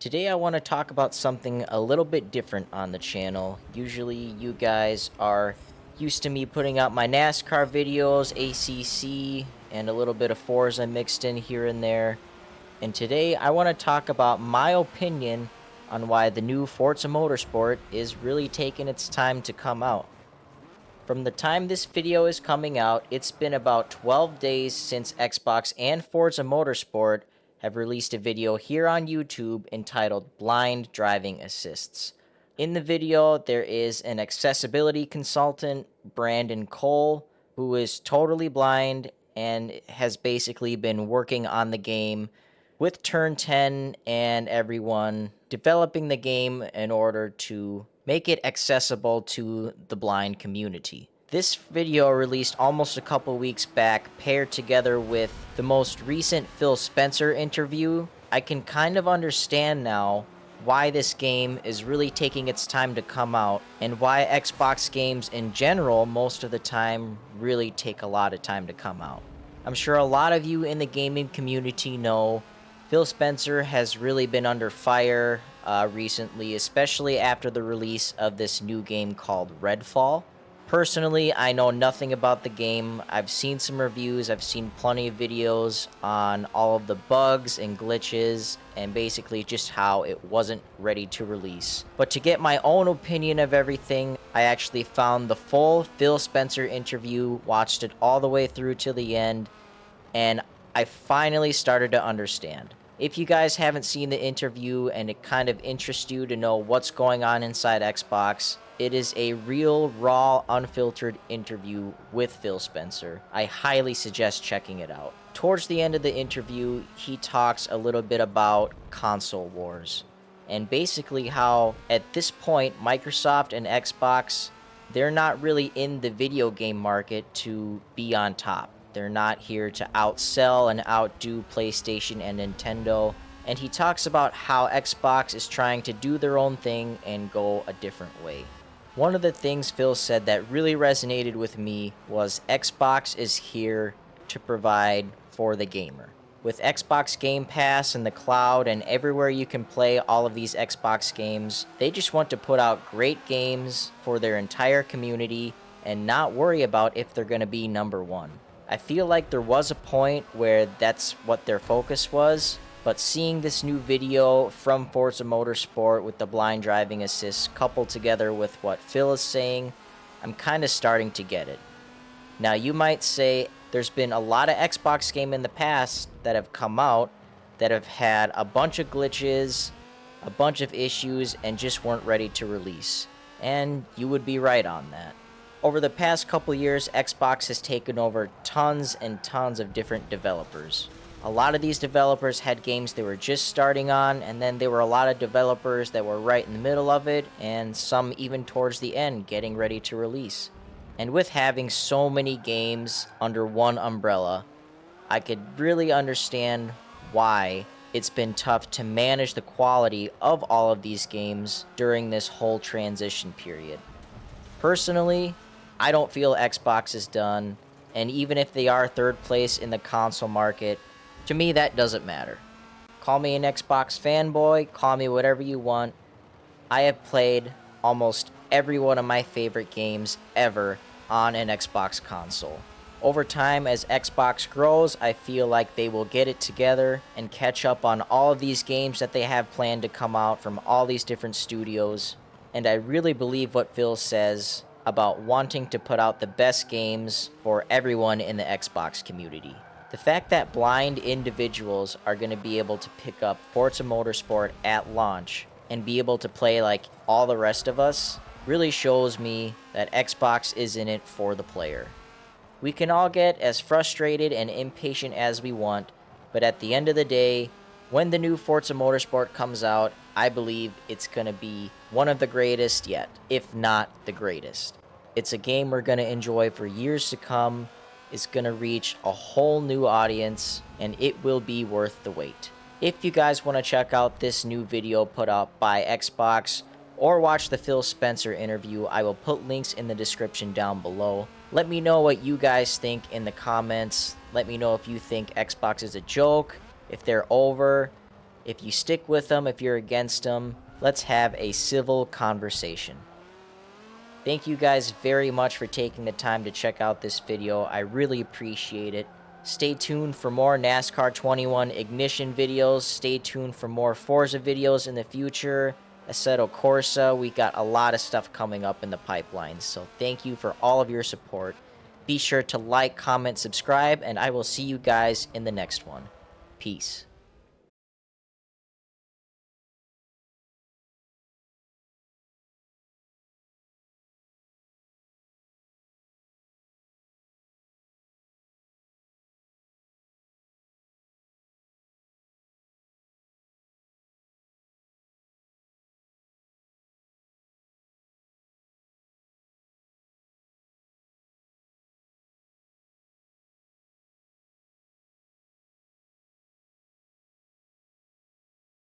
Today I want to talk about something a little bit different on the channel. Usually you guys are used to me putting out my NASCAR videos, ACC, and a little bit of Forza mixed in here and there. And today I want to talk about my opinion on why the new Forza Motorsport is really taking its time to come out. From the time this video is coming out, it's been about 12 days since Xbox and Forza Motorsport have released a video here on YouTube entitled Blind Driving Assists. In the video, there is an accessibility consultant, Brandon Cole, who is totally blind and has basically been working on the game with Turn 10 and everyone, developing the game in order to make it accessible to the blind community. This video released almost a couple weeks back, paired together with the most recent Phil Spencer interview. I can kind of understand now why this game is really taking its time to come out, and why Xbox games in general most of the time really take a lot of time to come out. I'm sure a lot of you in the gaming community know Phil Spencer has really been under fire recently, especially after the release of this new game called Redfall. Personally, I know nothing about the game. I've seen some reviews, I've seen plenty of videos on all of the bugs and glitches, and basically just how it wasn't ready to release. But to get my own opinion of everything, I actually found the full Phil Spencer interview, watched it all the way through to the end, and I finally started to understand. If you guys haven't seen the interview and it kind of interests you to know what's going on inside Xbox, it is a real, raw, unfiltered interview with Phil Spencer. I highly suggest checking it out. Towards the end of the interview, he talks a little bit about console wars, and basically how, at this point, Microsoft and Xbox, they're not really in the video game market to be on top. They're not here to outsell and outdo PlayStation and Nintendo. And he talks about how Xbox is trying to do their own thing and go a different way. One of the things Phil said that really resonated with me was Xbox is here to provide for the gamer. With Xbox Game Pass and the cloud and everywhere you can play all of these Xbox games, they just want to put out great games for their entire community and not worry about if they're going to be number one. I feel like there was a point where that's what their focus was, but seeing this new video from Forza Motorsport with the blind driving assist coupled together with what Phil is saying, I'm kind of starting to get it. Now you might say there's been a lot of Xbox games in the past that have come out that have had a bunch of glitches, a bunch of issues, and just weren't ready to release. And you would be right on that. Over the past couple years, Xbox has taken over tons and tons of different developers. A lot of these developers had games they were just starting on, and then there were a lot of developers that were right in the middle of it, and some even towards the end, getting ready to release. And with having so many games under one umbrella, I could really understand why it's been tough to manage the quality of all of these games during this whole transition period. Personally, I don't feel Xbox is done, and even if they are third place in the console market, to me that doesn't matter. Call me an Xbox fanboy, call me whatever you want. I have played almost every one of my favorite games ever on an Xbox console. Over time, as Xbox grows, I feel like they will get it together and catch up on all of these games that they have planned to come out from all these different studios. And I really believe what Phil says about wanting to put out the best games for everyone in the Xbox community. The fact that blind individuals are going to be able to pick up Forza Motorsport at launch and be able to play like all the rest of us really shows me that Xbox is in it for the player. We can all get as frustrated and impatient as we want, but at the end of the day, when the new Forza Motorsport comes out, I believe it's going to be one of the greatest yet, if not the greatest. It's a game we're going to enjoy for years to come. It's going to reach a whole new audience, and it will be worth the wait. If you guys want to check out this new video put out by Xbox or watch the Phil Spencer interview, I will put links in the description down below. Let me know what you guys think in the comments. Let me know if you think Xbox is a joke, if they're over, If you stick with them, if you're against them, let's have a civil conversation. Thank you guys very much for taking the time to check out this video. I really appreciate it. Stay tuned for more NASCAR 21 Ignition videos. Stay tuned for more Forza videos in the future. Assetto Corsa, we got a lot of stuff coming up in the pipeline. So thank you for all of your support. Be sure to like, comment, subscribe, and I will see you guys in the next one. Peace.